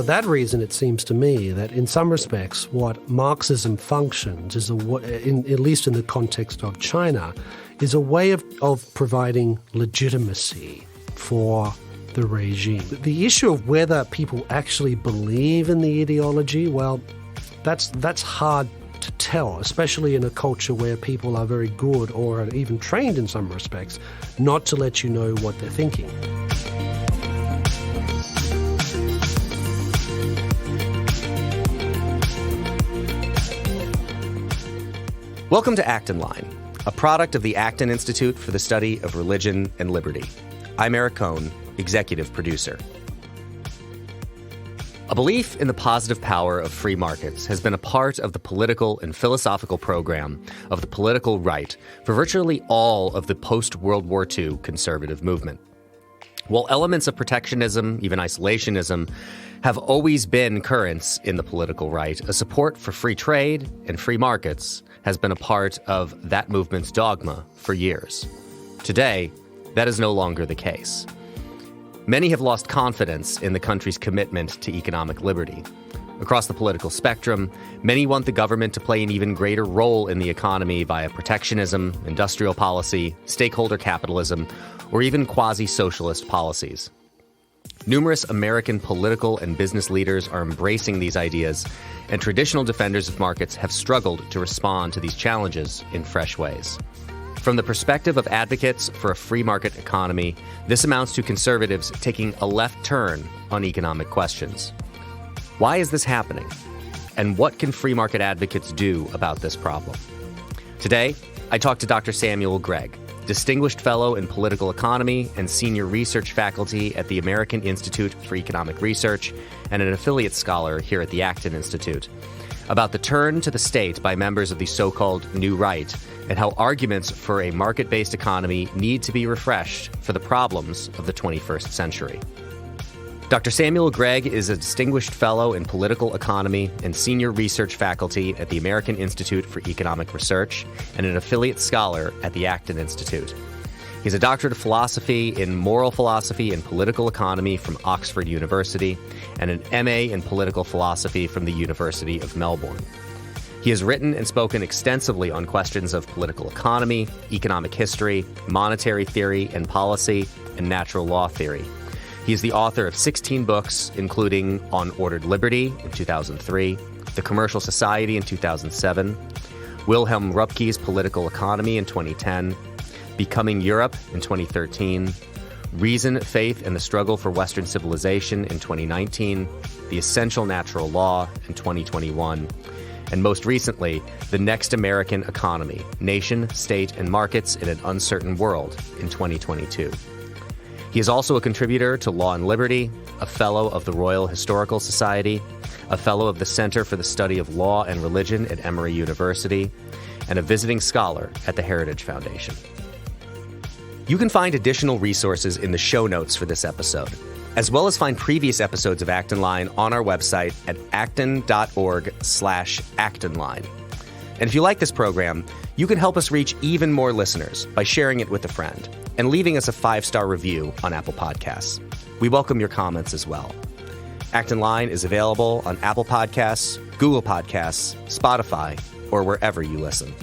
that reason, it seems to me that in some respects, what Marxism functions is, at least in the context of China, is a way of providing legitimacy for the regime. The issue of whether people actually believe in the ideology, well, that's hard to tell, especially in a culture where people are very good or are even trained in some respects not to let you know what they're thinking. Welcome to Acton Line, a product of the Acton Institute for the Study of Religion and Liberty. I'm Eric Cohn, executive producer. A belief in the positive power of free markets has been a part of the political and philosophical program of the political right for virtually all of the post-World War II conservative movement. While elements of protectionism, even isolationism, have always been currents in the political right, a support for free trade and free markets has been a part of that movement's dogma for years. Today, that is no longer the case. Many have lost confidence in the country's commitment to economic liberty. Across the political spectrum, many want the government to play an even greater role in the economy via protectionism, industrial policy, stakeholder capitalism, or even quasi-socialist policies. Numerous American political and business leaders are embracing these ideas, and traditional defenders of markets have struggled to respond to these challenges in fresh ways. From the perspective of advocates for a free market economy, this amounts to conservatives taking a left turn on economic questions. Why is this happening? And what can free market advocates do about this problem? Today, I talked to Dr. Samuel Gregg, Distinguished Fellow in Political Economy and Senior Research Faculty at the American Institute for Economic Research and an affiliate scholar here at the Acton Institute, about the turn to the state by members of the so-called New Right and how arguments for a market-based economy need to be refreshed for the problems of the 21st century. Dr. Samuel Gregg is a Distinguished Fellow in Political Economy and Senior Research Faculty at the American Institute for Economic Research and an affiliate scholar at the Acton Institute. He's a doctorate of philosophy in moral philosophy and political economy from Oxford University and an MA in political philosophy from the University of Melbourne. He has written and spoken extensively on questions of political economy, economic history, monetary theory and policy, and natural law theory. He is the author of 16 books, including On Ordered Liberty in 2003, The Commercial Society in 2007, Wilhelm Röpke's Political Economy in 2010, Becoming Europe in 2013, Reason, Faith, and the Struggle for Western Civilization in 2019, The Essential Natural Law in 2021, and most recently, The Next American Economy, Nation, State, and Markets in an Uncertain World in 2022. He is also a contributor to Law and Liberty, a Fellow of the Royal Historical Society, a Fellow of the Center for the Study of Law and Religion at Emory University, and a visiting scholar at the Heritage Foundation. You can find additional resources in the show notes for this episode, as well as find previous episodes of Acton Line on our website at acton.org/actonline. And if you like this program, you can help us reach even more listeners by sharing it with a friend and leaving us a 5-star review on Apple Podcasts. We welcome your comments as well. Acton Line is available on Apple Podcasts, Google Podcasts, Spotify, or wherever you listen.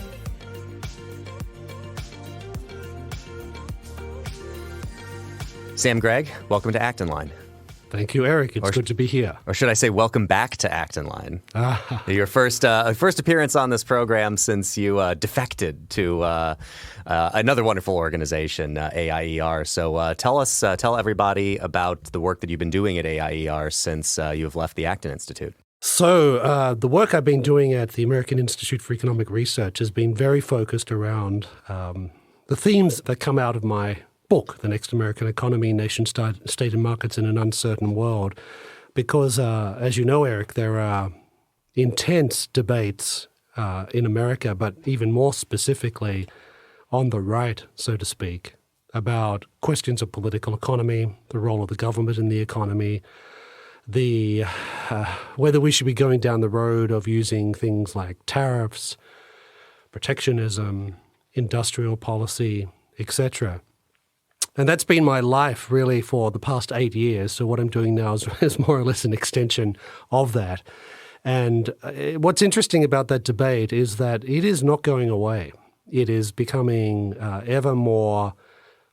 Sam Gregg, welcome to Acton Line. Thank you, Eric. It's good to be here. Or should I say welcome back to Acton Line. Your first appearance on this program since you defected to another wonderful organization, AIER. So tell everybody about the work that you've been doing at AIER since you've left the Acton Institute. So the work I've been doing at the American Institute for Economic Research has been very focused around the themes that come out of my book, The Next American Economy, Nation, State, and Markets in an Uncertain World, because, as you know, Eric, there are intense debates in America, but even more specifically on the right, so to speak, about questions of political economy, the role of the government in the economy, whether we should be going down the road of using things like tariffs, protectionism, industrial policy, etc. And that's been my life really for the past 8 years. So what I'm doing now is more or less an extension of that. And what's interesting about that debate is that it is not going away. It is becoming ever more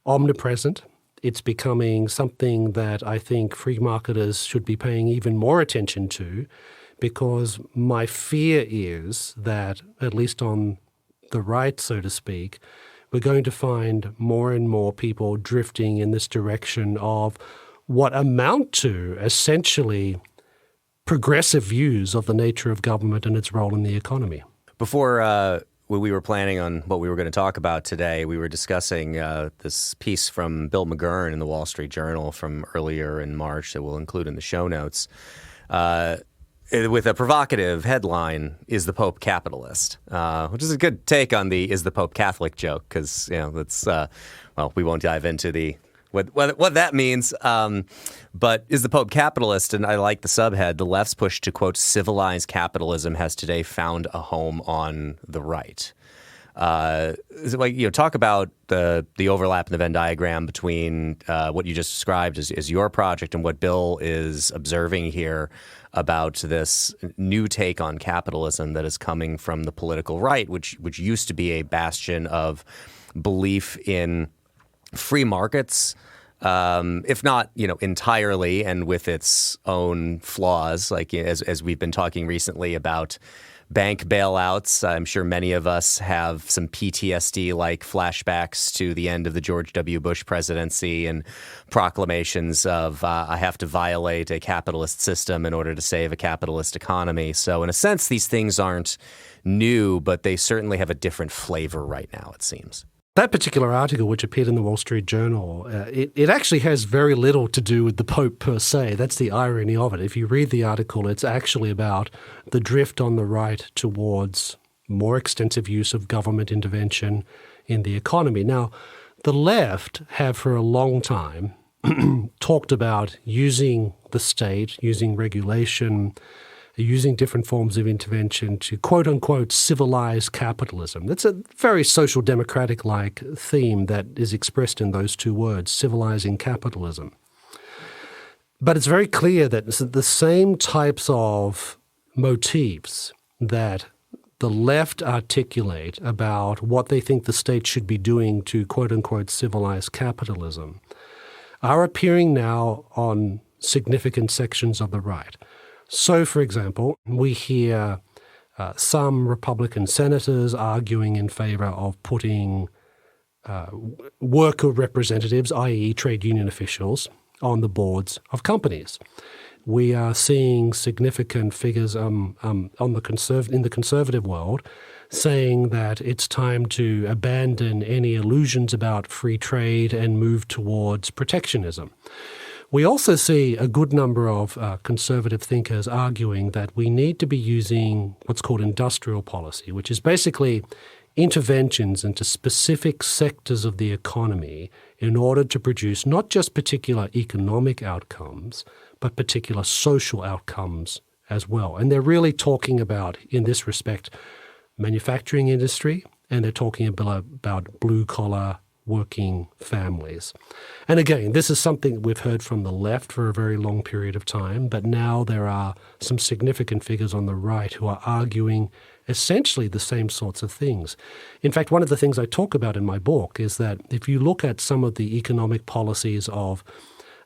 omnipresent. It's becoming something that I think free marketers should be paying even more attention to, because my fear is that, at least on the right, so to speak, we're going to find more and more people drifting in this direction of what amount to essentially progressive views of the nature of government and its role in the economy. Before when we were planning on what we were going to talk about today, we were discussing this piece from Bill McGurn in the Wall Street Journal from earlier in March that we'll include in the show notes. With a provocative headline, "Is the Pope capitalist?" Which is a good take on the "Is the Pope Catholic?" joke, because that's we won't dive into what that means. But is the Pope capitalist? And I like the subhead: "The left's push to quote civilize capitalism has today found a home on the right." Talk about the overlap in the Venn diagram between what you just described as your project and what Bill is observing here about this new take on capitalism that is coming from the political right, which used to be a bastion of belief in free markets, if not entirely, and with its own flaws, like as we've been talking recently about bank bailouts. I'm sure many of us have some PTSD-like flashbacks to the end of the George W. Bush presidency and proclamations of I have to violate a capitalist system in order to save a capitalist economy. So in a sense, these things aren't new, but they certainly have a different flavor right now, it seems. That particular article, which appeared in the Wall Street Journal, it actually has very little to do with the Pope per se. That's the irony of it. If you read the article, it's actually about the drift on the right towards more extensive use of government intervention in the economy. Now, the left have for a long time talked about using the state, using regulation, using different forms of intervention to quote-unquote civilize capitalism. That's a very social democratic-like theme that is expressed in those two words, civilizing capitalism. But it's very clear that the same types of motifs that the left articulate about what they think the state should be doing to quote-unquote civilize capitalism are appearing now on significant sections of the right. So, for example, we hear some Republican senators arguing in favor of putting worker representatives, i.e. trade union officials, on the boards of companies. We are seeing significant figures in the conservative world saying that it's time to abandon any illusions about free trade and move towards protectionism. We also see a good number of conservative thinkers arguing that we need to be using what's called industrial policy, which is basically interventions into specific sectors of the economy in order to produce not just particular economic outcomes, but particular social outcomes as well. And they're really talking about, in this respect, manufacturing industry, and they're talking about blue-collar working families. And again, this is something we've heard from the left for a very long period of time, but now there are some significant figures on the right who are arguing essentially the same sorts of things. In fact, one of the things I talk about in my book is that if you look at some of the economic policies of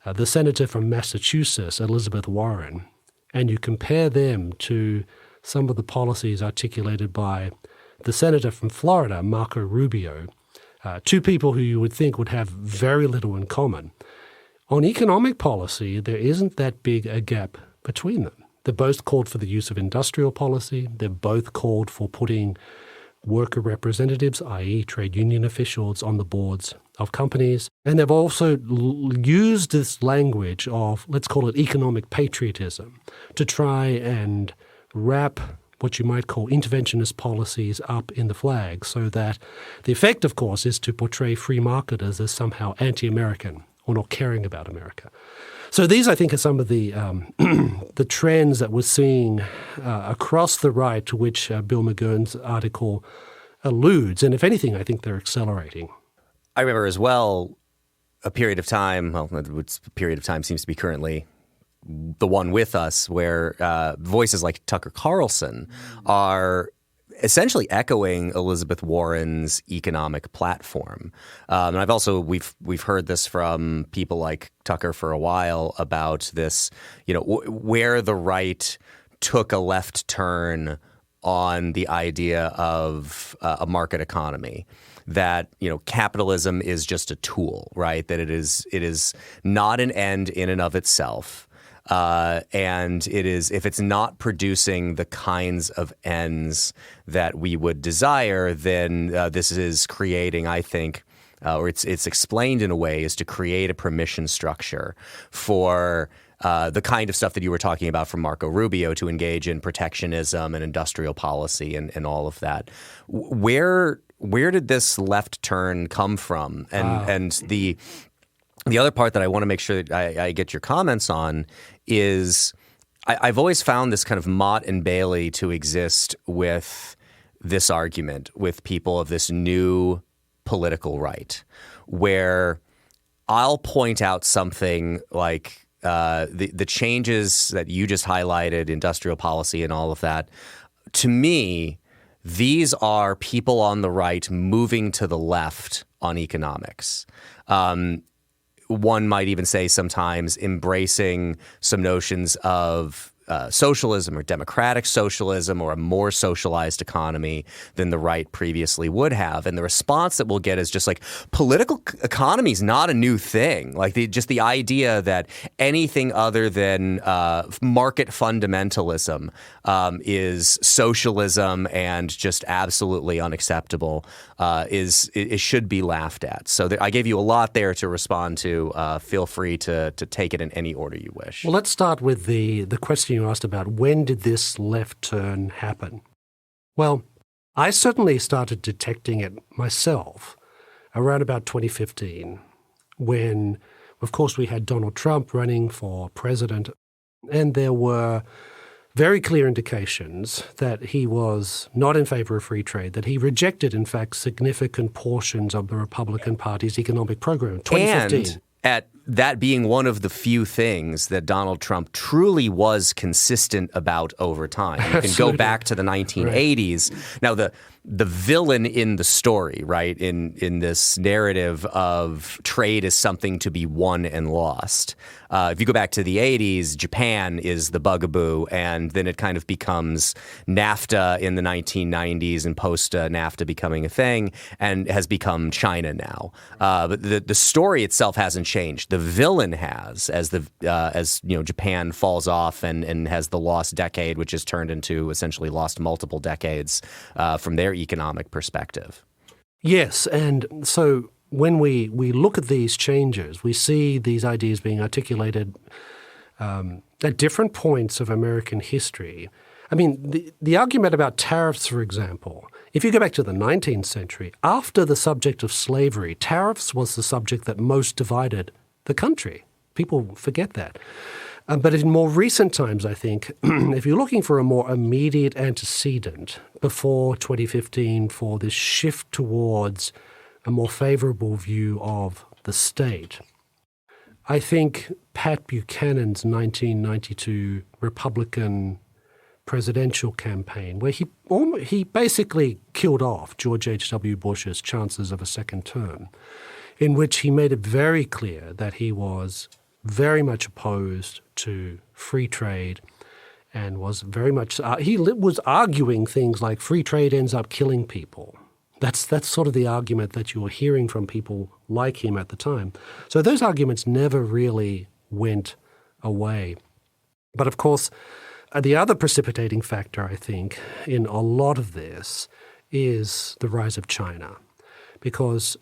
the senator from Massachusetts, Elizabeth Warren, and you compare them to some of the policies articulated by the senator from Florida, Marco Rubio, two people who you would think would have very little in common. On economic policy, there isn't that big a gap between them. They're both called for the use of industrial policy. They're both called for putting worker representatives, i.e. trade union officials, on the boards of companies. And they've also used this language of, let's call it economic patriotism, to try and wrap what you might call interventionist policies up in the flag, so that the effect, of course, is to portray free marketers as somehow anti-American or not caring about America. So these, I think, are some of the the trends that we're seeing across the right, to which Bill McGurn's article alludes. And if anything, I think they're accelerating. I remember as well a period of time, well, a period of time seems to be currently the one with us, where voices like Tucker Carlson are essentially echoing Elizabeth Warren's economic platform. And we've heard this from people like Tucker for a while about this, where the right took a left turn on the idea of a market economy. That capitalism is just a tool, right? That it is not an end in and of itself, and it is, if it's not producing the kinds of ends that we would desire, then this is creating, I think, or it's explained in a way, is to create a permission structure for the kind of stuff that you were talking about from Marco Rubio, to engage in protectionism and industrial policy and all of that. Where did this left turn come from? And the other part that I want to make sure that I get your comments on is I've always found this kind of Mott and Bailey to exist with this argument with people of this new political right, where I'll point out something like the changes that you just highlighted, industrial policy and all of that. To me, these are people on the right moving to the left on economics. One might even say sometimes embracing some notions of socialism or democratic socialism, or a more socialized economy than the right previously would have. And the response that we'll get is just like, political economy is not a new thing. Like just the idea that anything other than market fundamentalism is socialism and just absolutely unacceptable it should be laughed at. So I gave you a lot there to respond to. Feel free to take it in any order you wish. Well, let's start with the question you asked about, when did this left turn happen? Well, I certainly started detecting it myself around about 2015, when, of course, we had Donald Trump running for president, and there were very clear indications that he was not in favor of free trade, that he rejected, in fact, significant portions of the Republican Party's economic program in 2015. And at that being one of the few things that Donald Trump truly was consistent about over time. You can go back to the 1980s. Right. Now, the villain in the story, right, in this narrative of trade is something to be won and lost. If you go back to the 80s, Japan is the bugaboo, and then it kind of becomes NAFTA in the 1990s and post-NAFTA becoming a thing, and has become China now. But the story itself hasn't changed. The villain has, as Japan falls off and has the lost decade, which is turned into essentially lost multiple decades from their economic perspective. Yes, and so when we look at these changes, we see these ideas being articulated at different points of American history. I mean, the argument about tariffs, for example, if you go back to the 19th century, after the subject of slavery, tariffs was the subject that most divided the country. People forget that. But in more recent times, I think, if you're looking for a more immediate antecedent before 2015 for this shift towards a more favorable view of the state, I think Pat Buchanan's 1992 Republican presidential campaign, where he basically killed off George H.W. Bush's chances of a second term, in which he made it very clear that he was very much opposed to free trade and was very much he was arguing things like free trade ends up killing people. That's sort of the argument that you were hearing from people like him at the time. So those arguments never really went away. But of course, the other precipitating factor, I think, in a lot of this is the rise of China, because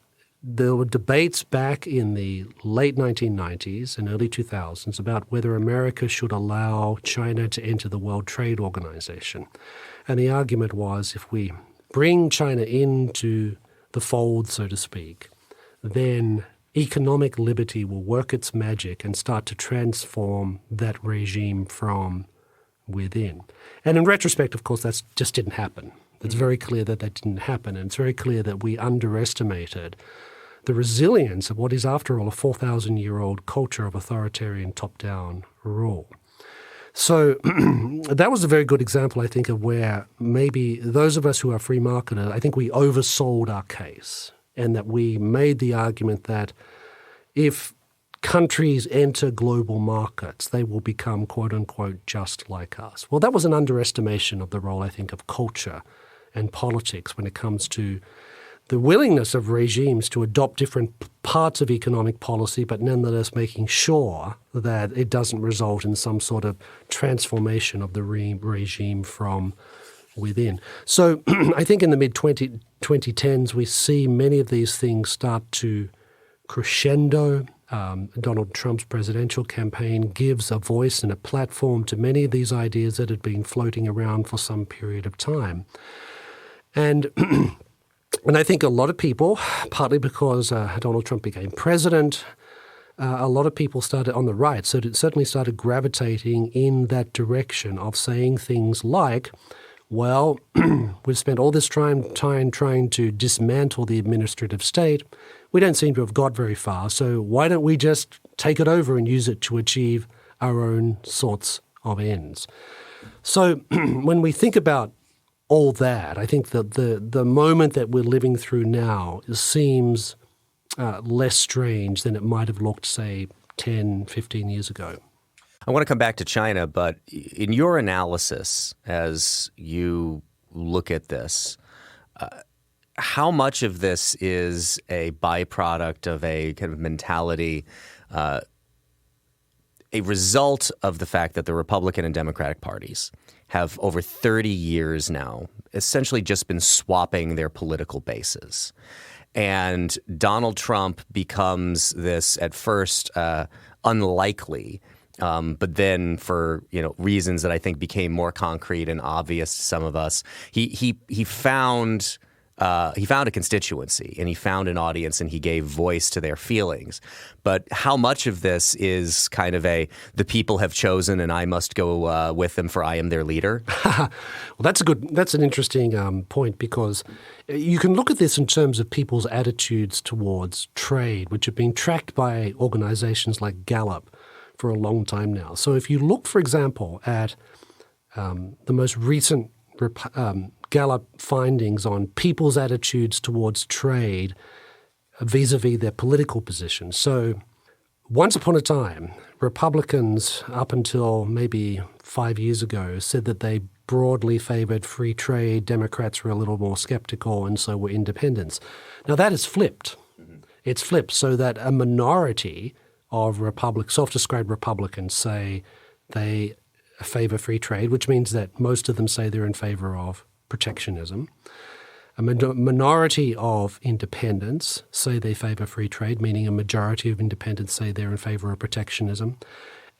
there were debates back in the late 1990s and early 2000s about whether America should allow China to enter the World Trade Organization. And the argument was, if we bring China into the fold, so to speak, then economic liberty will work its magic and start to transform that regime from within. And in retrospect, of course, that just didn't happen. It's very clear that didn't happen, and it's very clear that we underestimated the resilience of what is, after all, a 4,000-year-old culture of authoritarian top-down rule. So that was a very good example, I think, of where maybe those of us who are free marketers, I think we oversold our case, and that we made the argument that if countries enter global markets, they will become, quote unquote, just like us. Well, that was an underestimation of the role, I think, of culture and politics when it comes to the willingness of regimes to adopt different parts of economic policy, but nonetheless making sure that it doesn't result in some sort of transformation of the regime from within. So I think in the mid-2010s, we see many of these things start to crescendo. Donald Trump's presidential campaign gives a voice and a platform to many of these ideas that had been floating around for some period of time. And I think a lot of people, partly because Donald Trump became president, a lot of people started on the right, so it certainly started gravitating in that direction of saying things like, well, we've spent all this time trying to dismantle the administrative state. We don't seem to have got very far, so why don't we just take it over and use it to achieve our own sorts of ends? So when we think about all that, I think that the moment that we're living through now seems less strange than it might have looked, say, 10, 15 years ago. I want to come back to China, but in your analysis, as you look at this, how much of this is a byproduct of a kind of mentality, a result of the fact that the Republican and Democratic parties have over 30 years now essentially just been swapping their political bases. And Donald Trump becomes this, at first, unlikely, but then for reasons that I think became more concrete and obvious to some of us, he found a constituency and he found an audience and he gave voice to their feelings. But how much of this is kind of the people have chosen and I must go with them for I am their leader? Well, that's an interesting point, because you can look at this in terms of people's attitudes towards trade, which have been tracked by organizations like Gallup for a long time now. So if you look, for example, at the most recent Gallup findings on people's attitudes towards trade vis-a-vis their political position. So once upon a time, Republicans, up until maybe 5 years ago, said that they broadly favored free trade. Democrats were a little more skeptical, and so were independents. Now that has flipped. Mm-hmm. It's flipped so that a minority of self-described Republicans say they favor free trade, which means that most of them say they're in favor of protectionism. A minority of independents say they favor free trade, meaning a majority of independents say they're in favor of protectionism.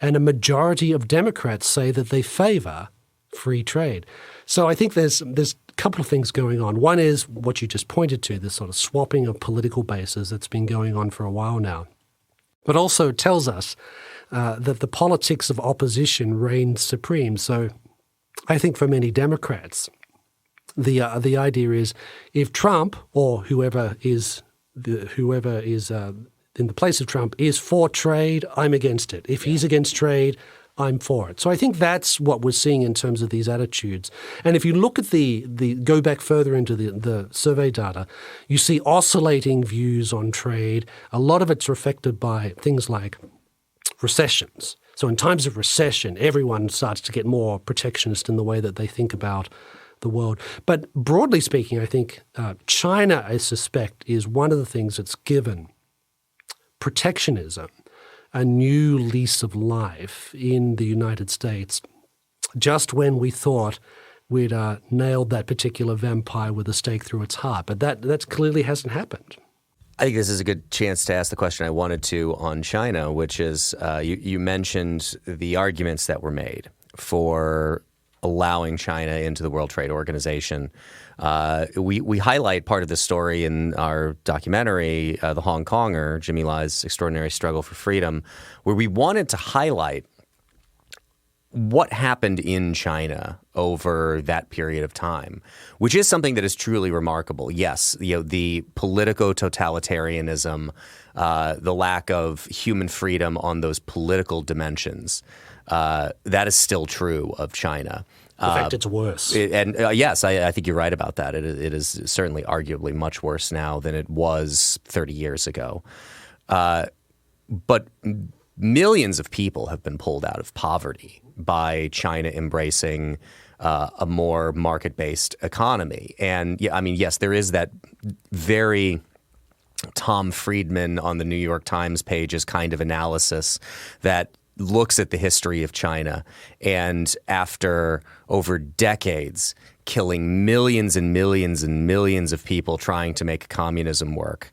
And a majority of Democrats say that they favor free trade. So I think there's a couple of things going on. One is what you just pointed to, this sort of swapping of political bases that's been going on for a while now. But also tells us that the politics of opposition reigns supreme. So I think for many Democrats, the idea is if Trump or whoever is in the place of Trump is for trade, I'm against it. If he's against trade, I'm for it. So I think that's what we're seeing in terms of these attitudes. And if you look at go back further into the survey data, you see oscillating views on trade. A lot of it's affected by things like recessions. So in times of recession, everyone starts to get more protectionist in the way that they think about the world. But broadly speaking, I think China, I suspect, is one of the things that's given protectionism a new lease of life in the United States just when we thought we'd nailed that particular vampire with a stake through its heart. But that clearly hasn't happened. I think this is a good chance to ask the question I wanted to on China, which is you mentioned the arguments that were made for allowing China into the World Trade Organization. We highlight part of this story in our documentary, The Hong Konger, Jimmy Lai's Extraordinary Struggle for Freedom, where we wanted to highlight what happened in China over that period of time, which is something that is truly remarkable. Yes, the politico-totalitarianism, the lack of human freedom on those political dimensions, that is still true of China. In fact, it's worse. Yes, I think you're right about that. It is certainly arguably much worse now than it was 30 years ago. But millions of people have been pulled out of poverty by China embracing a more market-based economy. And yes, there is that very Tom Friedman on the New York Times pages kind of analysis that looks at the history of China, and after over decades killing millions and millions and millions of people trying to make communism work,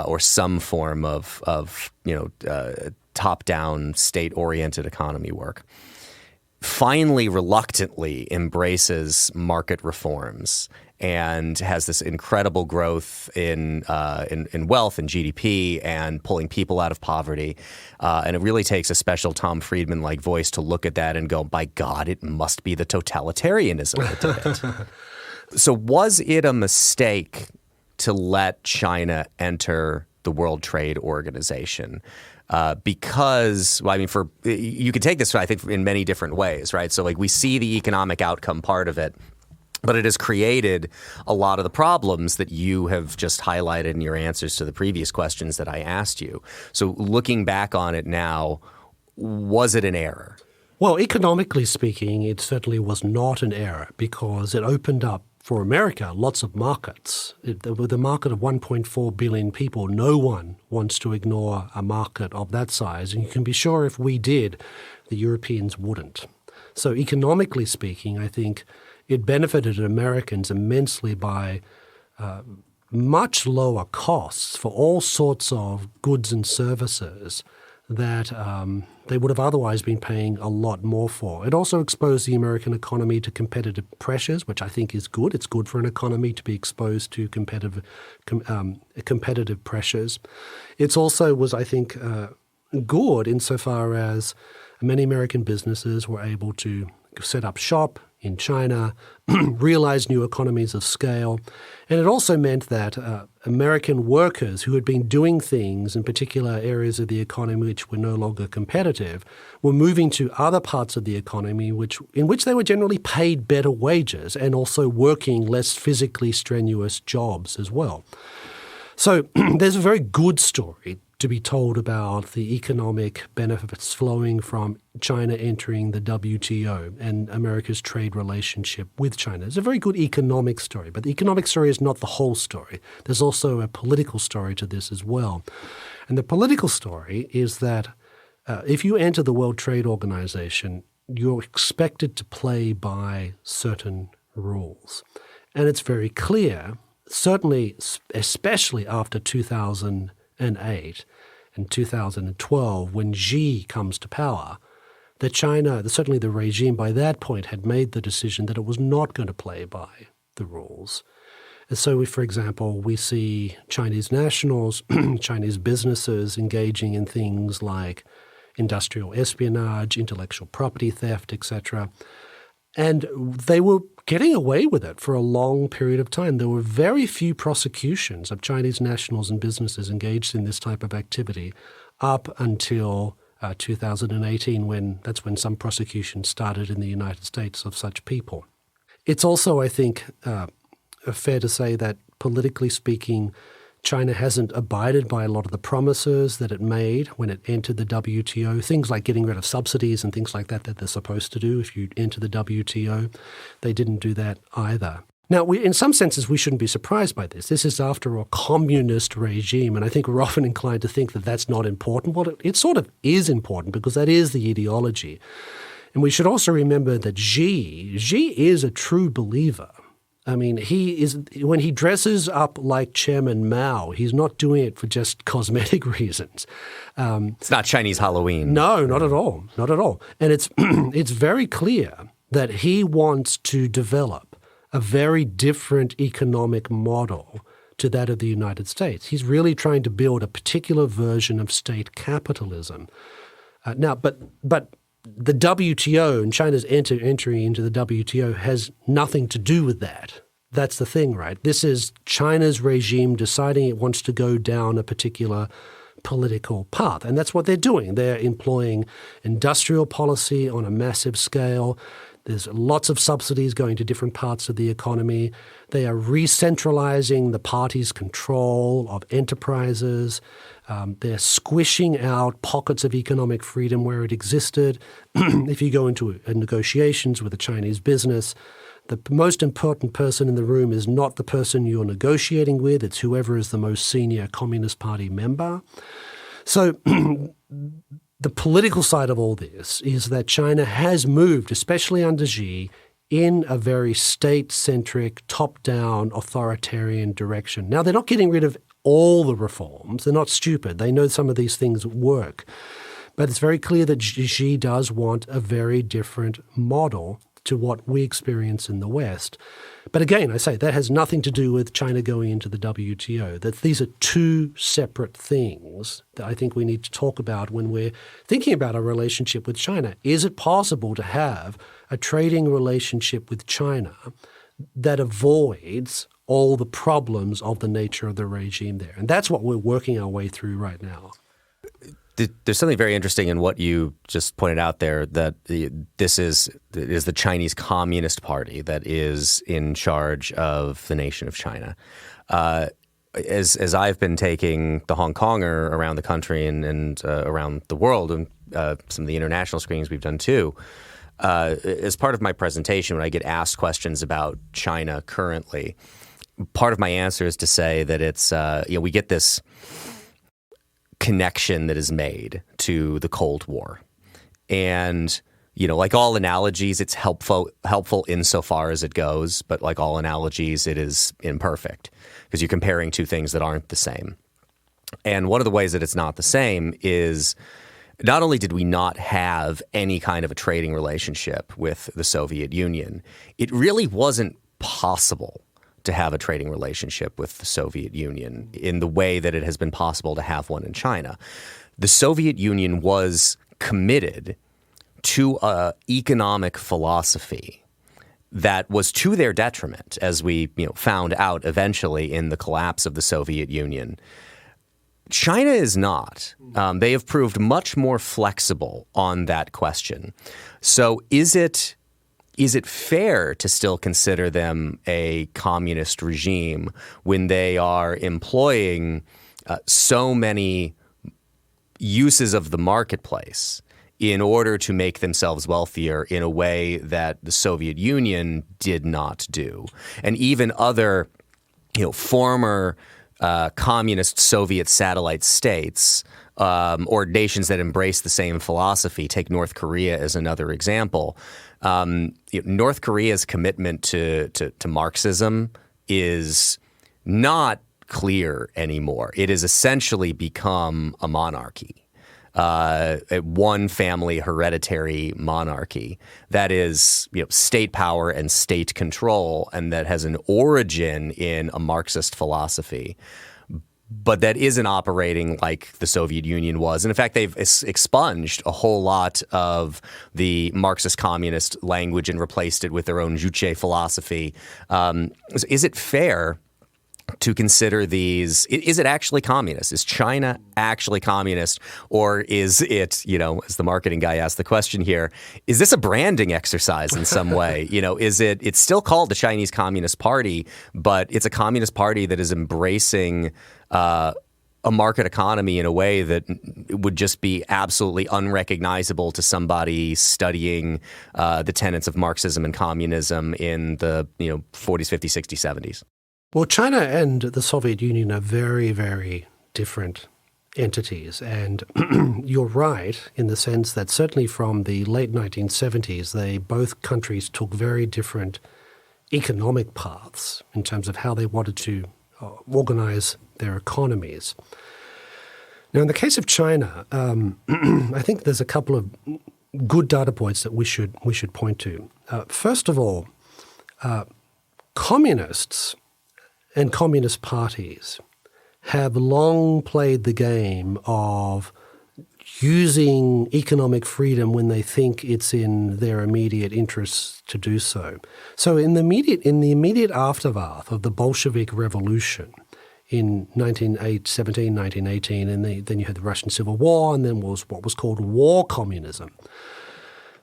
or some form of top-down, state-oriented economy work, finally reluctantly embraces market reforms and has this incredible growth in wealth and GDP and pulling people out of poverty. And it really takes a special Tom Friedman-like voice to look at that and go, by God, it must be the totalitarianism that did it. So was it a mistake to let China enter the World Trade Organization? Because, you could take this, I think, in many different ways, right? So we see the economic outcome part of it, but it has created a lot of the problems that you have just highlighted in your answers to the previous questions that I asked you. So looking back on it now, was it an error? Well, economically speaking, it certainly was not an error because it opened up for America lots of markets. With a market of 1.4 billion people, no one wants to ignore a market of that size. And you can be sure if we did, the Europeans wouldn't. So economically speaking, I think it benefited Americans immensely by much lower costs for all sorts of goods and services that they would have otherwise been paying a lot more for. It also exposed the American economy to competitive pressures, which I think is good. It's good for an economy to be exposed to competitive pressures. It also was, I think, good insofar as many American businesses were able to set up shop in China, realize new economies of scale. And it also meant that American workers who had been doing things in particular areas of the economy which were no longer competitive were moving to other parts of the economy in which they were generally paid better wages and also working less physically strenuous jobs as well. So there's a very good story to be told about the economic benefits flowing from China entering the WTO and America's trade relationship with China. It's a very good economic story, but the economic story is not the whole story. There's also a political story to this as well. And the political story is that if you enter the World Trade Organization, you're expected to play by certain rules. And it's very clear, certainly especially after 2008 and 2012, when Xi comes to power, that China, certainly the regime by that point, had made the decision that it was not going to play by the rules. And so, for example, we see Chinese nationals, Chinese businesses engaging in things like industrial espionage, intellectual property theft, etc. And they were getting away with it for a long period of time. There were very few prosecutions of Chinese nationals and businesses engaged in this type of activity up until 2018, that's when some prosecutions started in the United States of such people. It's also, I think, fair to say that politically speaking, China hasn't abided by a lot of the promises that it made when it entered the WTO, things like getting rid of subsidies and things like that they're supposed to do if you enter the WTO. They didn't do that either. Now, in some senses, we shouldn't be surprised by this. This is, after all, a communist regime, and I think we're often inclined to think that that's not important. Well, it sort of is important because that is the ideology. And we should also remember that Xi is a true believer. I mean, when he dresses up like Chairman Mao, he's not doing it for just cosmetic reasons. It's not Chinese Halloween. No, not at all. Not at all. And it's very clear that he wants to develop a very different economic model to that of the United States. He's really trying to build a particular version of state capitalism. But the WTO and China's entry into the WTO has nothing to do with that. That's the thing, right? This is China's regime deciding it wants to go down a particular political path. And that's what they're doing. They're employing industrial policy on a massive scale. There's lots of subsidies going to different parts of the economy. They are re-centralizing the party's control of enterprises. They're squishing out pockets of economic freedom where it existed. If you go into negotiations with a Chinese business, the most important person in the room is not the person you're negotiating with. It's whoever is the most senior Communist Party member. So the political side of all this is that China has moved, especially under Xi, in a very state-centric, top-down, authoritarian direction. Now, they're not getting rid of all the reforms. They're not stupid. They know some of these things work. But it's very clear that Xi does want a very different model to what we experience in the West. But again, I say that has nothing to do with China going into the WTO. That these are two separate things that I think we need to talk about when we're thinking about our relationship with China. Is it possible to have a trading relationship with China that avoids all the problems of the nature of the regime there? And that's what we're working our way through right now. There's something very interesting in what you just pointed out there, that this is the Chinese Communist Party that is in charge of the nation of China. As I've been taking the Hong Konger around the country and around the world, and some of the international screenings we've done too, as part of my presentation, when I get asked questions about China currently, part of my answer is to say that it's we get this connection that is made to the Cold War. And, like all analogies, it's helpful insofar as it goes, but like all analogies, it is imperfect because you're comparing two things that aren't the same. And one of the ways that it's not the same is not only did we not have any kind of a trading relationship with the Soviet Union, it really wasn't possible to have a trading relationship with the Soviet Union in the way that it has been possible to have one in China. The Soviet Union was committed to an economic philosophy that was to their detriment, as we found out eventually in the collapse of the Soviet Union. China is not. They have proved much more flexible on that question. So is it fair to still consider them a communist regime when they are employing so many uses of the marketplace in order to make themselves wealthier in a way that the Soviet Union did not do? And even other, former communist Soviet satellite states or nations that embrace the same philosophy, take North Korea as another example. North Korea's commitment to Marxism is not clear anymore. It has essentially become a monarchy, a one-family hereditary monarchy that is state power and state control, and that has an origin in a Marxist philosophy, but that isn't operating like the Soviet Union was. And in fact, they've expunged a whole lot of the Marxist-communist language and replaced it with their own Juche philosophy. Is it fair to consider these? Is it actually communist? Is China actually communist? Or is it, as the marketing guy asked the question here, is this a branding exercise in some way? It's still called the Chinese Communist Party, but it's a communist party that is embracing a market economy in a way that would just be absolutely unrecognizable to somebody studying the tenets of Marxism and communism in the 40s, 50s, 60s, 70s. Well, China and the Soviet Union are very, very different entities. And you're right in the sense that certainly from the late 1970s, both countries took very different economic paths in terms of how they wanted to organize their economies. Now, in the case of China, I think there's a couple of good data points that we should point to. First of all, communists and communist parties have long played the game of using economic freedom when they think it's in their immediate interests to do so. So in the immediate aftermath of the Bolshevik Revolution in 1917, 1918, and then you had the Russian Civil War, and then was what was called war communism.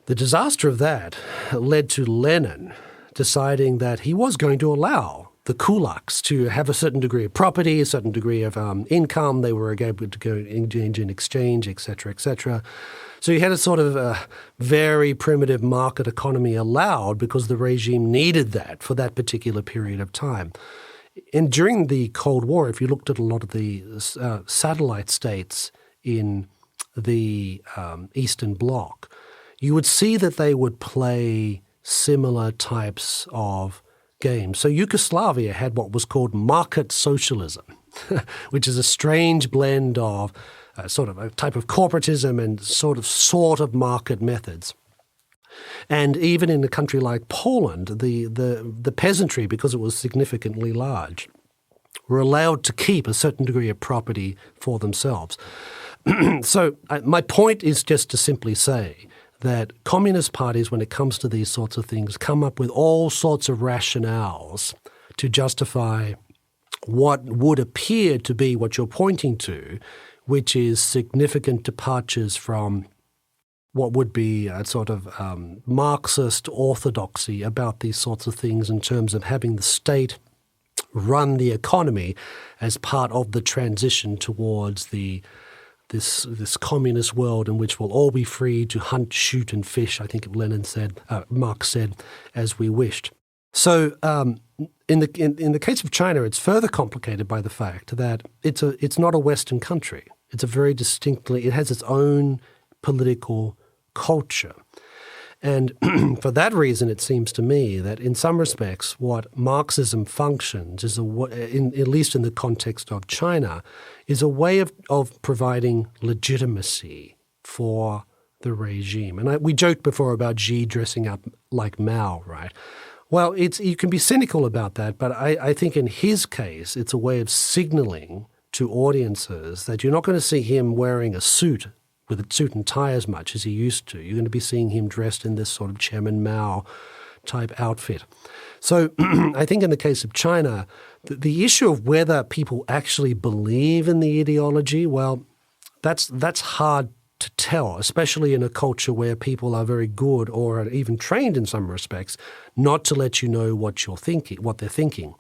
The disaster of that led to Lenin deciding that he was going to allow the kulaks to have a certain degree of property, a certain degree of income. They were able to go engage in exchange, et cetera, et cetera. So you had a sort of a very primitive market economy allowed because the regime needed that for that particular period of time. And during the Cold War, if you looked at a lot of the satellite states in the Eastern Bloc, you would see that they would play similar types of games. So Yugoslavia had what was called market socialism, which is a strange blend of sort of a type of corporatism and sort of market methods. And even in a country like Poland, the peasantry, because it was significantly large, were allowed to keep a certain degree of property for themselves. So my point is just to simply say that communist parties, when it comes to these sorts of things, come up with all sorts of rationales to justify what would appear to be what you're pointing to, which is significant departures from what would be a sort of Marxist orthodoxy about these sorts of things in terms of having the state run the economy as part of the transition towards this communist world in which we'll all be free to hunt, shoot, and fish, I think Marx said, as we wished. So in the case of China, it's further complicated by the fact that it's not a Western country. It's it has its own political culture. And for that reason, it seems to me that in some respects, what Marxism functions is at least in the context of China, is a way of providing legitimacy for the regime. And we joked before about Xi dressing up like Mao, right? Well, you can be cynical about that, but I think in his case, it's a way of signaling to audiences that you're not going to see him wearing a suit with a suit and tie as much as he used to. You're going to be seeing him dressed in this sort of Chairman Mao type outfit. So I think in the case of China, the issue of whether people actually believe in the ideology, well, that's hard to tell, especially in a culture where people are very good or are even trained in some respects not to let you know what they're thinking.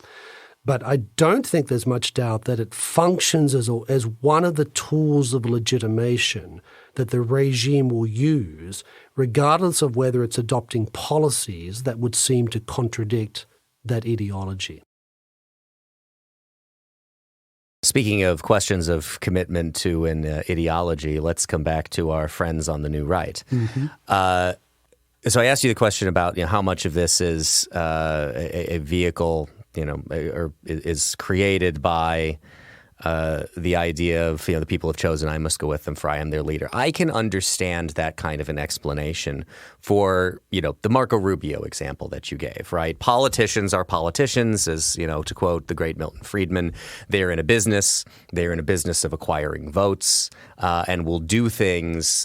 But I don't think there's much doubt that it functions as one of the tools of legitimation that the regime will use, regardless of whether it's adopting policies that would seem to contradict that ideology. Speaking of questions of commitment to an ideology, let's come back to our friends on the new right. Mm-hmm. So I asked you the question about how much of this is a vehicle or is created by the idea of, the people have chosen, I must go with them, for I am their leader. I can understand that kind of an explanation for, the Marco Rubio example that you gave, right? Politicians are politicians, as, to quote the great Milton Friedman, they're in a business of acquiring votes, and will do things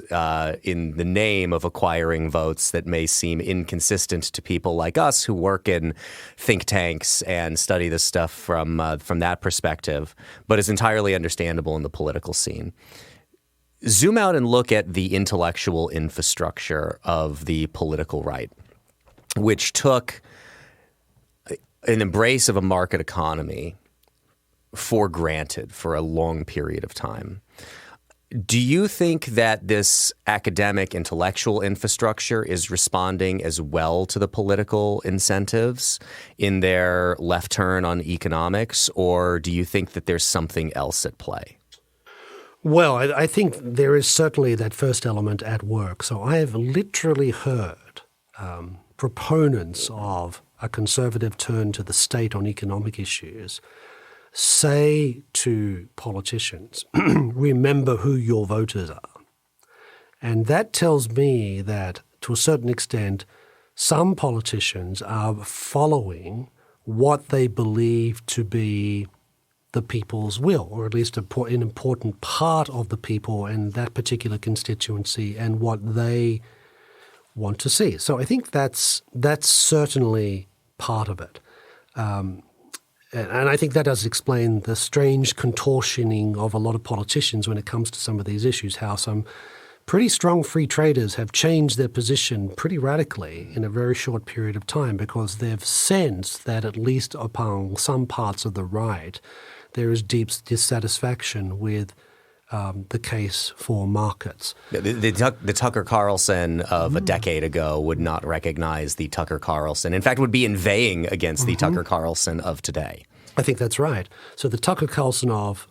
in the name of acquiring votes that may seem inconsistent to people like us who work in think tanks and study this stuff from that perspective, but is entirely understandable in the political scene. Zoom out and look at the intellectual infrastructure of the political right, which took an embrace of a market economy for granted for a long period of time. Do you think that this academic intellectual infrastructure is responding as well to the political incentives in their left turn on economics, or do you think that there's something else at play? Well, I think there is certainly that first element at work. So I have literally heard proponents of a conservative turn to the state on economic issues say to politicians, remember who your voters are. And that tells me that, to a certain extent, some politicians are following what they believe to be the people's will, or at least an important part of the people and that particular constituency and what they want to see. So I think that's certainly part of it. And I think that does explain the strange contortioning of a lot of politicians when it comes to some of these issues, how some pretty strong free traders have changed their position pretty radically in a very short period of time because they've sensed that at least upon some parts of the right, there is deep dissatisfaction with the case for markets. The Tucker Carlson of a decade ago would not recognize the Tucker Carlson. In fact, would be inveighing against the Tucker Carlson of today. I think that's right. So the Tucker Carlson of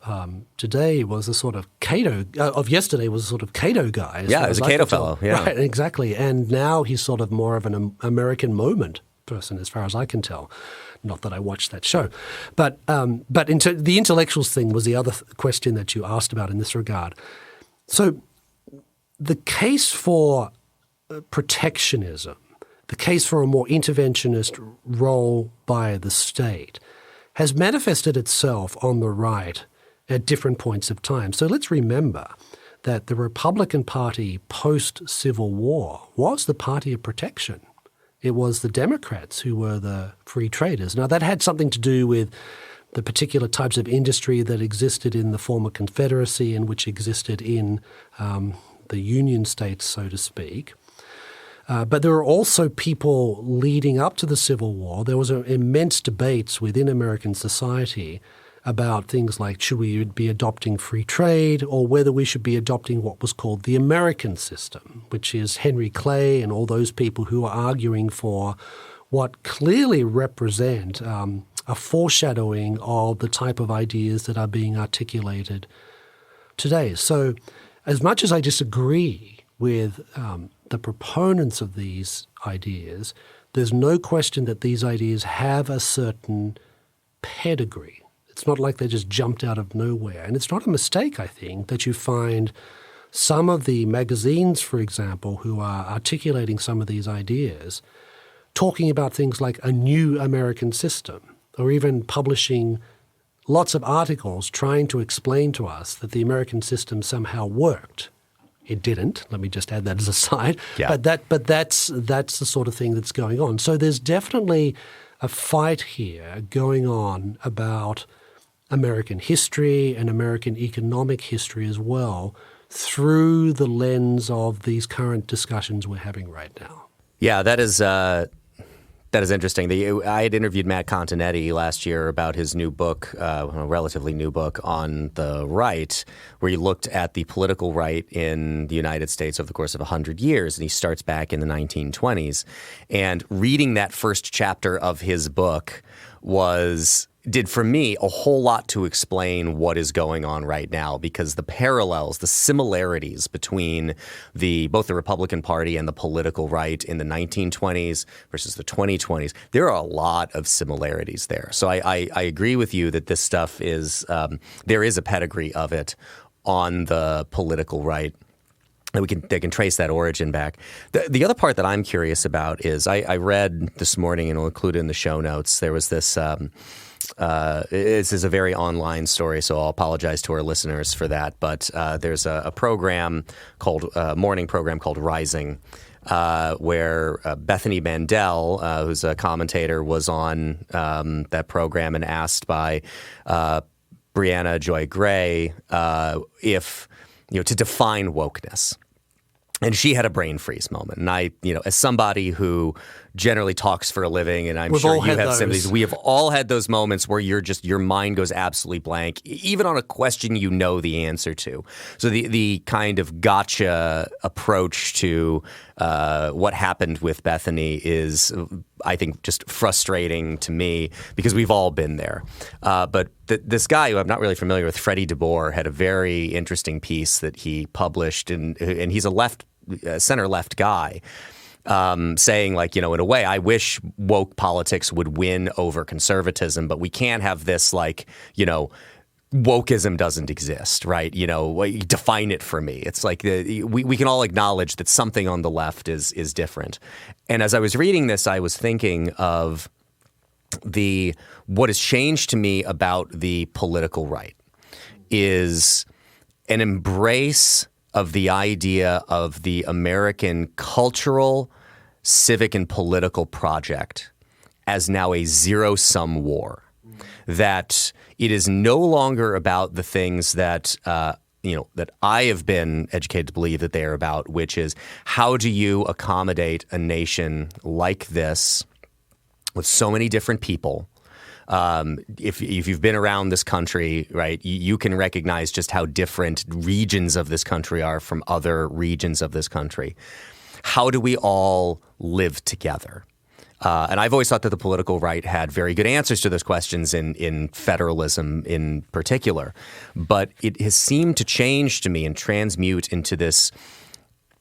today was a sort of Cato of yesterday was a sort of Cato guy. Yeah, he was a Cato fellow. Yeah, right, exactly. And now he's sort of more of an American moment person, as far as I can tell. Not that I watched that show, but the intellectuals thing was the other question that you asked about in this regard. So the case for protectionism, the case for a more interventionist role by the state, has manifested itself on the right at different points of time. So let's remember that the Republican Party post-Civil War was the party of protection. It was the Democrats who were the free traders. Now, that had something to do with the particular types of industry that existed in the former Confederacy and which existed in the Union states, so to speak. But there were also people leading up to the Civil War. There was immense debates within American society about things like should we be adopting free trade or whether we should be adopting what was called the American system, which is Henry Clay and all those people who are arguing for what clearly represent a foreshadowing of the type of ideas that are being articulated today. So as much as I disagree with the proponents of these ideas, there's no question that these ideas have a certain pedigree. It's not like they just jumped out of nowhere. And it's not a mistake, I think, that you find some of the magazines, for example, who are articulating some of these ideas, talking about things like a new American system, or even publishing lots of articles trying to explain to us that the American system somehow worked. It didn't. Let me just add that as a side. Yeah. But that's the sort of thing that's going on. So there's definitely a fight here going on about American history and American economic history as well through the lens of these current discussions we're having right now. Yeah, that is interesting. I had interviewed Matt Continetti last year about his new book, a relatively new book on the right, where he looked at the political right in the United States over the course of 100 years. And he starts back in the 1920s. And reading that first chapter of his book did for me a whole lot to explain what is going on right now, because the parallels, the similarities between both the Republican Party and the political right in the 1920s versus the 2020s, there are a lot of similarities there. So I agree with you that this stuff is there is a pedigree of it on the political right. They can trace that origin back. The other part that I'm curious about is I read this morning, and I'll include it in the show notes, there was this this is a very online story, so I'll apologize to our listeners for that. But there's a program morning program called Rising, where Bethany Mandel, who's a commentator, was on that program and asked by Brianna Joy Gray if to define wokeness. And she had a brain freeze moment. And I, as somebody who generally talks for a living, and I'm sure you have some of these, we have all had those moments where your mind goes absolutely blank, even on a question you know the answer to. So the kind of gotcha approach to what happened with Bethany is, I think, just frustrating to me because we've all been there. But this guy who I'm not really familiar with, Freddie DeBoer, had a very interesting piece that he published, and he's a center-left guy, saying, like, in a way, I wish woke politics would win over conservatism, but we can't have this, like, wokeism doesn't exist, right? Define it for me. It's like we can all acknowledge that something on the left is different. And as I was reading this, I was thinking of what has changed to me about the political right is an embrace of the idea of the American cultural, civic, and political project as now a zero-sum war. That it is no longer about the things that that I have been educated to believe that they are about, which is how do you accommodate a nation like this with so many different people. If you've been around this country, right, you can recognize just how different regions of this country are from other regions of this country. How do we all live together? And I've always thought that the political right had very good answers to those questions in federalism in particular. But it has seemed to change to me and transmute into this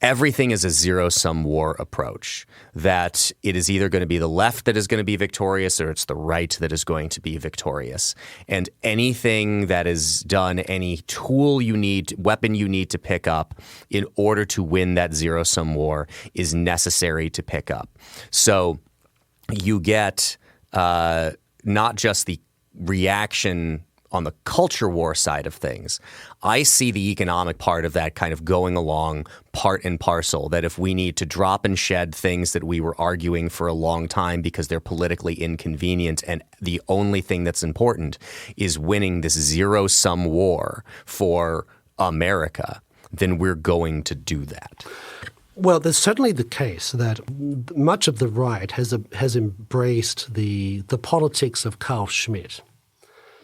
everything is a zero-sum war approach, that it is either going to be the left that is going to be victorious or it's the right that is going to be victorious. And anything that is done, any tool you need, weapon you need to pick up in order to win that zero-sum war is necessary to pick up. So you get not just the reaction on the culture war side of things. I see the economic part of that kind of going along part and parcel, that if we need to drop and shed things that we were arguing for a long time because they're politically inconvenient and the only thing that's important is winning this zero-sum war for America, then we're going to do that. Well, there's certainly the case that much of the right has embraced the politics of Carl Schmitt.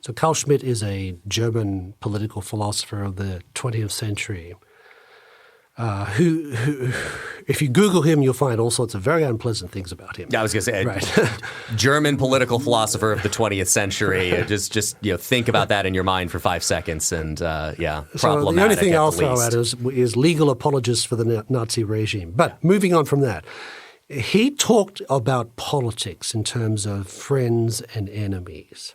So Carl Schmitt is a German political philosopher of the 20th century who, if you Google him, you'll find all sorts of very unpleasant things about him. I was going to say, right. German political philosopher of the 20th century. Just think about that in your mind for 5 seconds, and problematic. So the only thing I'll throw out is legal apologist for the Nazi regime. But moving on from that, he talked about politics in terms of friends and enemies.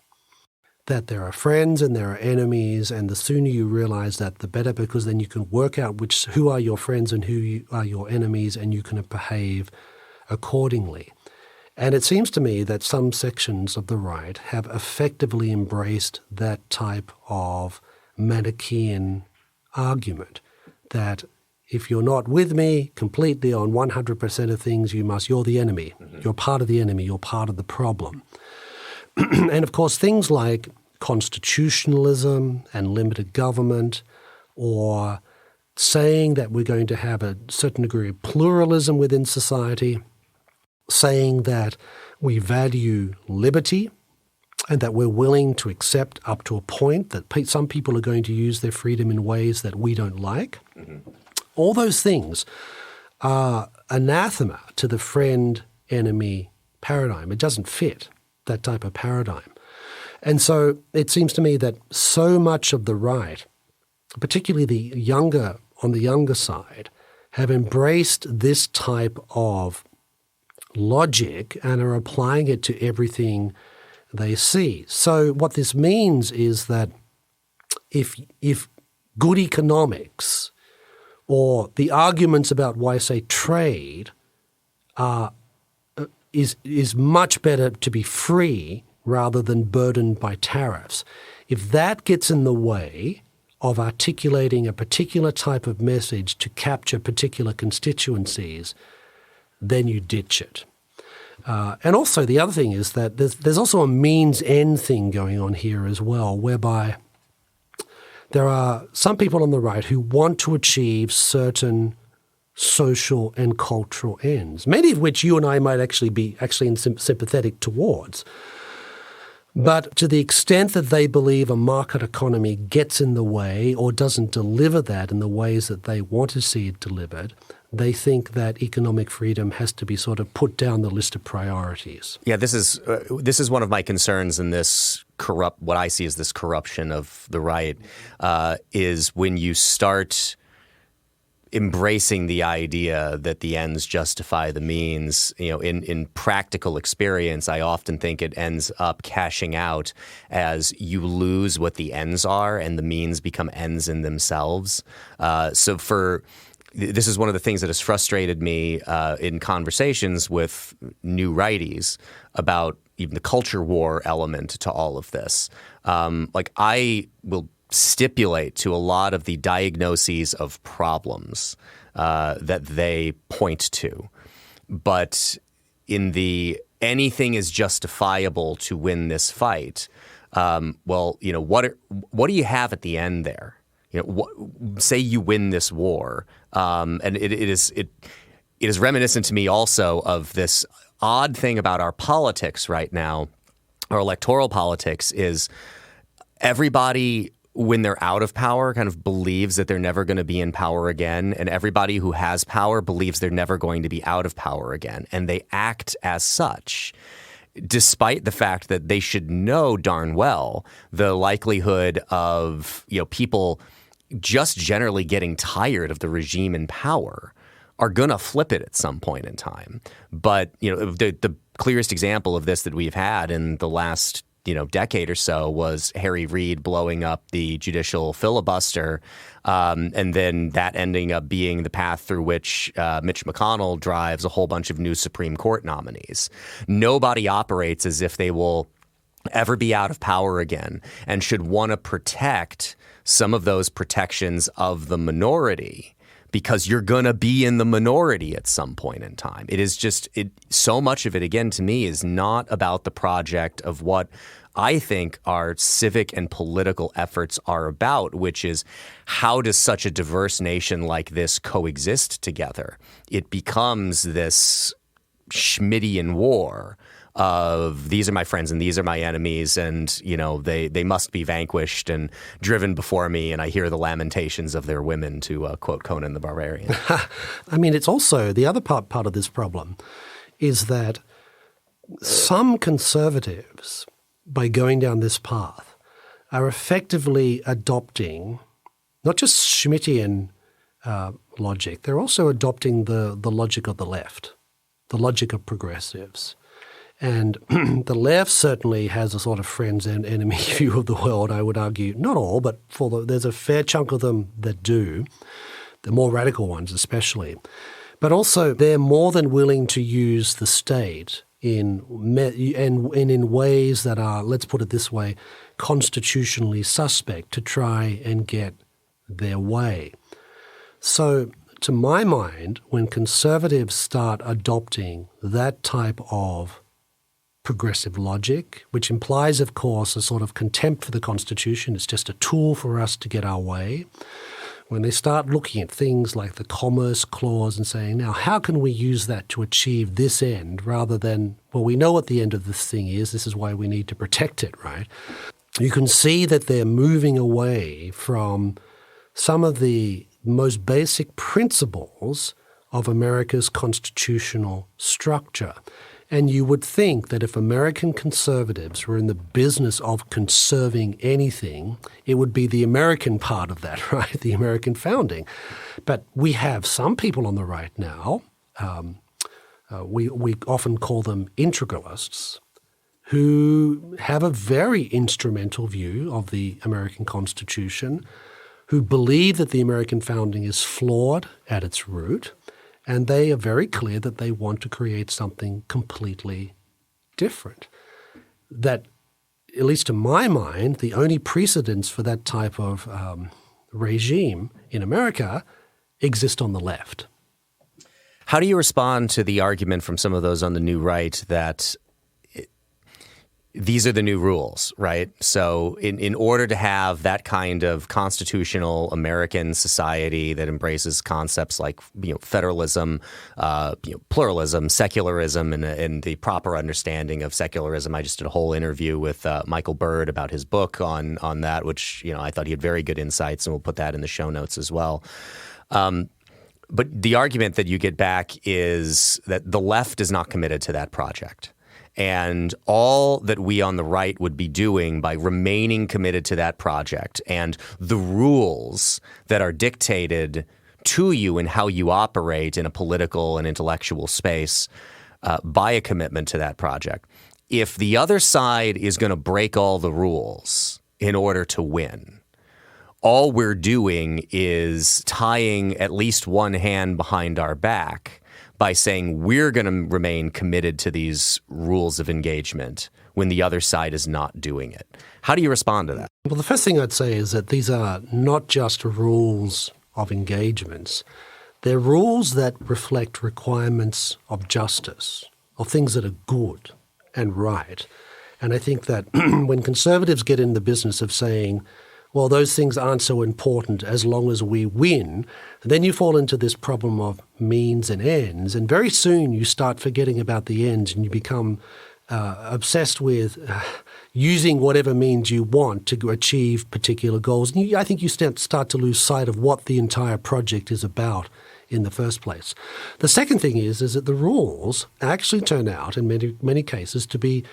That there are friends and there are enemies, and the sooner you realize that, the better, because then you can work out who are your friends and who are your enemies, and you can behave accordingly. And it seems to me that some sections of the right have effectively embraced that type of Manichaean argument, that if you're not with me completely on 100% of things, you're the enemy. Mm-hmm. You're part of the enemy. You're part of the problem. And of course, things like constitutionalism and limited government, or saying that we're going to have a certain degree of pluralism within society, saying that we value liberty and that we're willing to accept up to a point that some people are going to use their freedom in ways that we don't like. Mm-hmm. All those things are anathema to the friend-enemy paradigm. It doesn't fit that type of paradigm. And so it seems to me that so much of the right, particularly on the younger side, have embraced this type of logic and are applying it to everything they see. So what this means is that if good economics or the arguments about why, say, trade is much better to be free rather than burdened by tariffs. If that gets in the way of articulating a particular type of message to capture particular constituencies, then you ditch it. And also the other thing is that there's also a means-end thing going on here as well, whereby there are some people on the right who want to achieve certain social and cultural ends, many of which you and I might actually be sympathetic towards. But to the extent that they believe a market economy gets in the way or doesn't deliver that in the ways that they want to see it delivered, they think that economic freedom has to be sort of put down the list of priorities. Yeah, this is one of my concerns in this what I see as this corruption of the right, is when you start embracing the idea that the ends justify the means. In practical experience, I often think it ends up cashing out as you lose what the ends are and the means become ends in themselves. This is one of the things that has frustrated me in conversations with new righties about even the culture war element to all of this. I will stipulate to a lot of the diagnoses of problems that they point to. But in the anything is justifiable to win this fight, what do you have at the end there? Say you win this war, and it is reminiscent to me also of this odd thing about our politics right now. Our electoral politics is everybody, when they're out of power, kind of believes that they're never going to be in power again. And everybody who has power believes they're never going to be out of power again. And they act as such, despite the fact that they should know darn well the likelihood of, people just generally getting tired of the regime in power are going to flip it at some point in time. But, the clearest example of this that we've had in the last decade or so was Harry Reid blowing up the judicial filibuster, and then that ending up being the path through which Mitch McConnell drives a whole bunch of new Supreme Court nominees. Nobody operates as if they will ever be out of power again and should want to protect some of those protections of the minority, because you're going to be in the minority at some point in time. It is just so much of it, again, to me, is not about the project of what I think our civic and political efforts are about, which is how does such a diverse nation like this coexist together? It becomes this Schmittian war of these are my friends and these are my enemies, and they must be vanquished and driven before me, and I hear the lamentations of their women, to quote Conan the Barbarian. I mean, it's also the other part of this problem is that some conservatives, by going down this path, are effectively adopting not just Schmittian logic, they're also adopting the logic of the left, the logic of progressives. And the left certainly has a sort of friends and enemy view of the world, I would argue. Not all, but there's a fair chunk of them that do, the more radical ones especially. But also they're more than willing to use the state in ways that are, let's put it this way, constitutionally suspect to try and get their way. So to my mind, when conservatives start adopting that type of progressive logic, which implies, of course, a sort of contempt for the Constitution. It's just a tool for us to get our way. When they start looking at things like the Commerce Clause and saying, now, how can we use that to achieve this end rather than, well, we know what the end of this thing is. This is why we need to protect it, right? You can see that they're moving away from some of the most basic principles of America's constitutional structure. And you would think that if American conservatives were in the business of conserving anything, it would be the American part of that, right? The American founding. But we have some people on the right now, we often call them integralists, who have a very instrumental view of the American Constitution, who believe that the American founding is flawed at its root. And they are very clear that they want to create something completely different. That, at least to my mind, the only precedents for that type of regime in America exist on the left. How do you respond to the argument from some of those on the new right that these are the new rules, right? So in order to have that kind of constitutional American society that embraces concepts like federalism, pluralism, secularism, and the proper understanding of secularism, I just did a whole interview with Michael Bird about his book on that, which I thought he had very good insights, and we'll put that in the show notes as well. But the argument that you get back is that the left is not committed to that project. And all that we on the right would be doing by remaining committed to that project and the rules that are dictated to you and how you operate in a political and intellectual space by a commitment to that project. If the other side is going to break all the rules in order to win, all we're doing is tying at least one hand behind our back by saying we're going to remain committed to these rules of engagement when the other side is not doing it. How do you respond to that? Well, the first thing I'd say is that these are not just rules of engagements. They're rules that reflect requirements of justice, of things that are good and right. And I think that when conservatives get in the business of saying, well, those things aren't so important as long as we win, then you fall into this problem of means and ends. And very soon you start forgetting about the ends and you become obsessed with using whatever means you want to achieve particular goals. And I think you start to lose sight of what the entire project is about in the first place. The second thing is that the rules actually turn out in many cases to be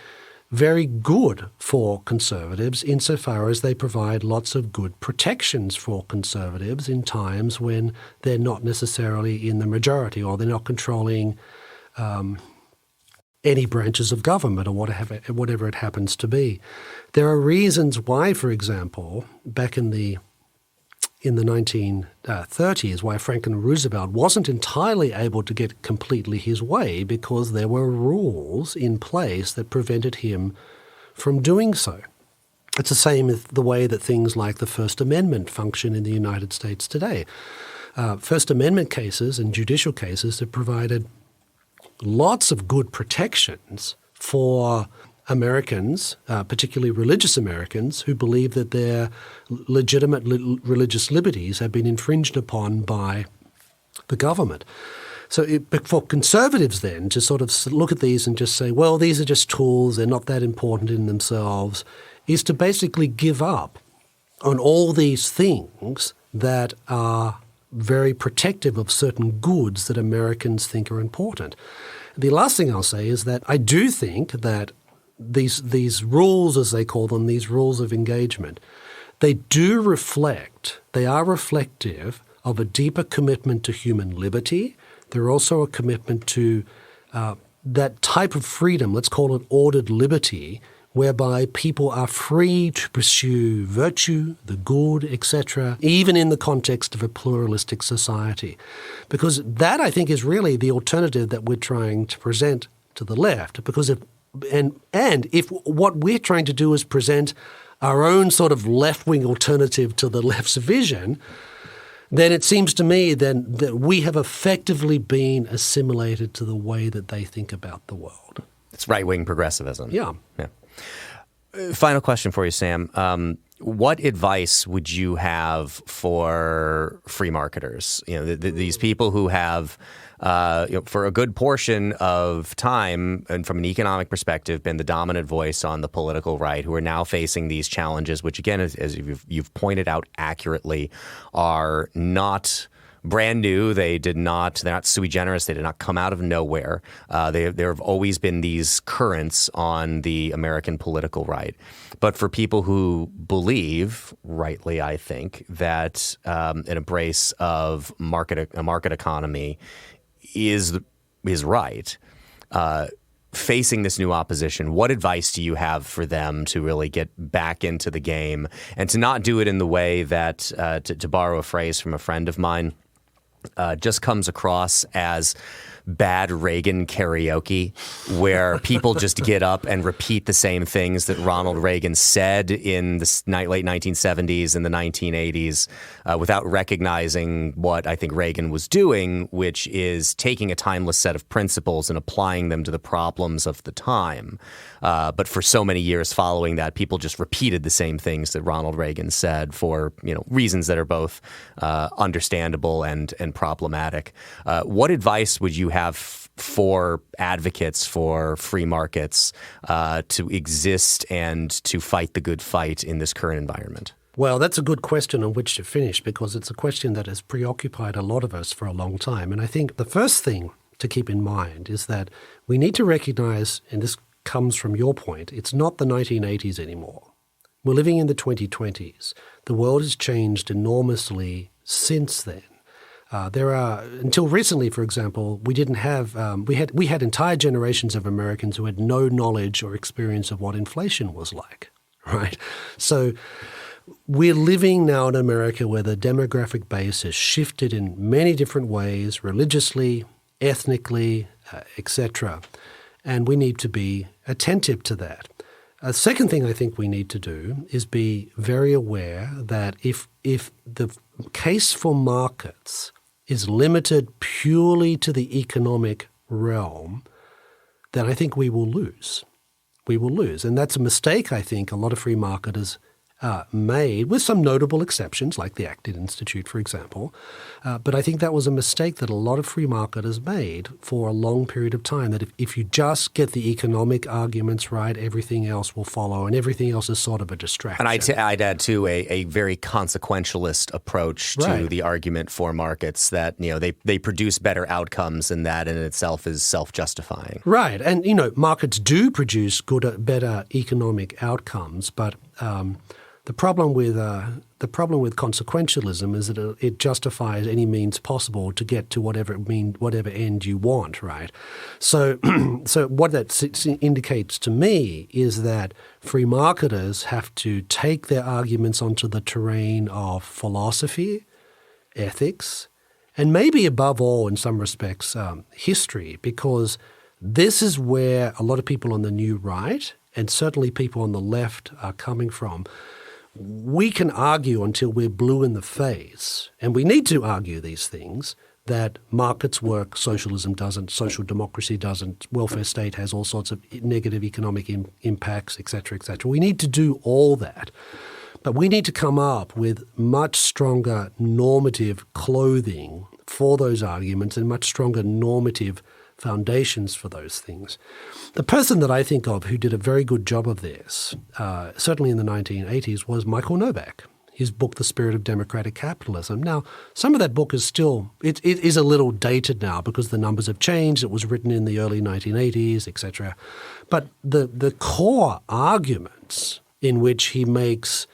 very good for conservatives insofar as they provide lots of good protections for conservatives in times when they're not necessarily in the majority or they're not controlling any branches of government or whatever it happens to be. There are reasons why, for example, back in the 1930s, why Franklin Roosevelt wasn't entirely able to get completely his way because there were rules in place that prevented him from doing so. It's the same as the way that things like the First Amendment function in the United States today. First Amendment cases and judicial cases have provided lots of good protections for Americans, particularly religious Americans, who believe that their legitimate religious liberties have been infringed upon by the government. So for conservatives then to sort of look at these and just say, well, these are just tools, they're not that important in themselves, is to basically give up on all these things that are very protective of certain goods that Americans think are important. The last thing I'll say is that I do think that these rules, as they call them, these rules of engagement, they are reflective of a deeper commitment to human liberty. They're also a commitment to that type of freedom, let's call it ordered liberty, whereby people are free to pursue virtue, the good, etc., even in the context of a pluralistic society. Because that, I think, is really the alternative that we're trying to present to the left. Because if what we're trying to do is present our own sort of left-wing alternative to the left's vision, then it seems to me then that we have effectively been assimilated to the way that they think about the world. It's right-wing progressivism. Yeah. Final question for you, Sam. What advice would you have for free marketers? These people who have, for a good portion of time, and from an economic perspective, been the dominant voice on the political right, who are now facing these challenges, which, again, as you've pointed out accurately, are not brand new. They're not sui generis. They did not come out of nowhere. There have always been these currents on the American political right. But for people who believe, rightly, I think, that an embrace of a market economy is right, facing this new opposition, what advice do you have for them to really get back into the game and to not do it in the way that, to borrow a phrase from a friend of mine, just comes across as bad Reagan karaoke, where people just get up and repeat the same things that Ronald Reagan said in the late 1970s and the 1980s without recognizing what I think Reagan was doing, which is taking a timeless set of principles and applying them to the problems of the time. But for so many years following that, people just repeated the same things that Ronald Reagan said for reasons that are both understandable and problematic. What advice would you have for advocates for free markets to exist and to fight the good fight in this current environment? Well, that's a good question on which to finish, because it's a question that has preoccupied a lot of us for a long time. And I think the first thing to keep in mind is that we need to recognize, and this comes from your point, it's not the 1980s anymore. We're living in the 2020s. The world has changed enormously since then. Until recently, for example, we didn't have we had entire generations of Americans who had no knowledge or experience of what inflation was like, right? So we're living now in America where the demographic base has shifted in many different ways, religiously, ethnically, etc. And we need to be attentive to that. A second thing I think we need to do is be very aware that if the case for markets is limited purely to the economic realm, then I think we will lose. We will lose. And that's a mistake I think a lot of free marketers made, with some notable exceptions, like the Acton Institute, for example. But I think that was a mistake that a lot of free marketers made for a long period of time, that if you just get the economic arguments right, everything else will follow, and everything else is sort of a distraction. And I'd add, too, a very consequentialist approach to the argument for markets that, they produce better outcomes, and that in itself is self-justifying. Right. And, markets do produce better economic outcomes, but the problem with consequentialism is that it justifies any means possible to get to whatever end you want, right? So what that indicates to me is that free marketers have to take their arguments onto the terrain of philosophy, ethics, and maybe above all, in some respects, history, because this is where a lot of people on the new right, and certainly people on the left, are coming from. We can argue until we're blue in the face, and we need to argue these things, that markets work, socialism doesn't, social democracy doesn't, welfare state has all sorts of negative economic impacts, et cetera, et cetera. We need to do all that. But we need to come up with much stronger normative clothing for those arguments and much stronger normative foundations for those things. The person that I think of who did a very good job of this, certainly in the 1980s, was Michael Novak. His book, The Spirit of Democratic Capitalism. Now, some of that book is still, it is a little dated now because the numbers have changed. It was written in the early 1980s, etc. But the core arguments in which he makes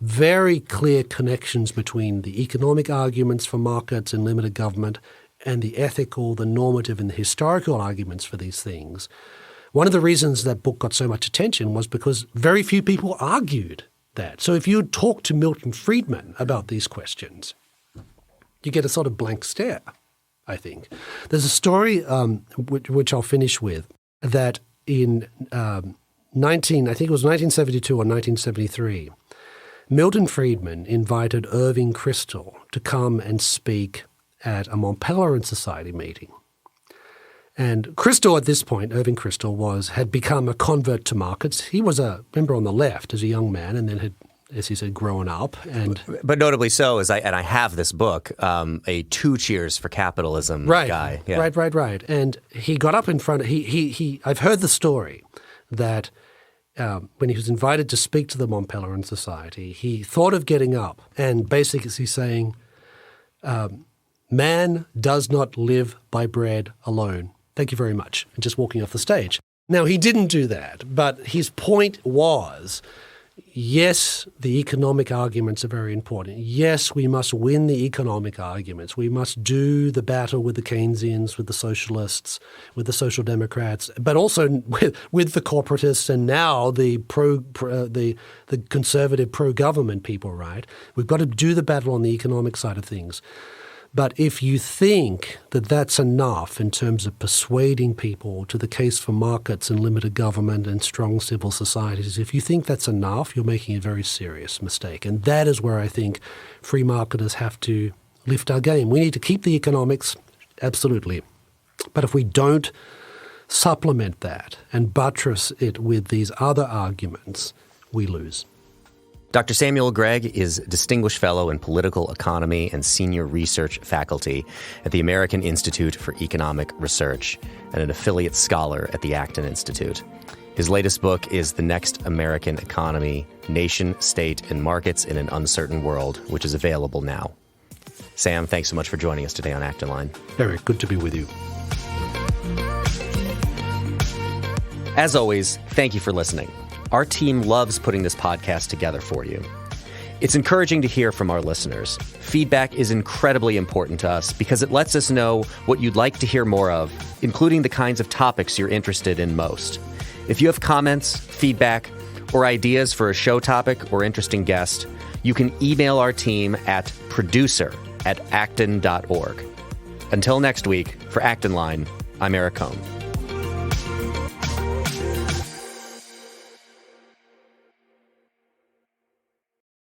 very clear connections between the economic arguments for markets and limited government and the ethical, the normative, and the historical arguments for these things. One of the reasons that book got so much attention was because very few people argued that. So if you talk to Milton Friedman about these questions, you get a sort of blank stare, I think. There's a story, which I'll finish with, that in I think it was 1972 or 1973, Milton Friedman invited Irving Kristol to come and speak at a Mont Pelerin Society meeting. And Kristol at this point, Irving Kristol, had become a convert to markets. He was a member on the left as a young man and then had, as he said, grown up. But notably so, I have this book, a 2 Cheers for Capitalism guy. Yeah. Right. And he got up in front of, I've heard the story that when he was invited to speak to the Mont Pelerin Society, he thought of getting up and basically saying, man does not live by bread alone. Thank you very much. And just walking off the stage. Now, he didn't do that, but his point was, yes, the economic arguments are very important. Yes, we must win the economic arguments. We must do the battle with the Keynesians, with the socialists, with the social democrats, but also with the corporatists and now the conservative pro-government people, right? We've got to do the battle on the economic side of things. But if you think that that's enough in terms of persuading people to the case for markets and limited government and strong civil societies, if you think that's enough, you're making a very serious mistake. And that is where I think free marketers have to lift our game. We need to keep the economics, absolutely. But if we don't supplement that and buttress it with these other arguments, we lose. Dr. Samuel Gregg is Distinguished Fellow in Political Economy and Senior Research Faculty at the American Institute for Economic Research and an affiliate scholar at the Acton Institute. His latest book is The Next American Economy, Nation, State, and Markets in an Uncertain World, which is available now. Sam, thanks so much for joining us today on Acton Line. Very good to be with you. As always, thank you for listening. Our team loves putting this podcast together for you. It's encouraging to hear from our listeners. Feedback is incredibly important to us because it lets us know what you'd like to hear more of, including the kinds of topics you're interested in most. If you have comments, feedback, or ideas for a show topic or interesting guest, you can email our team at producer@acton.org. Until next week, for Act in Line, I'm Eric Cohn.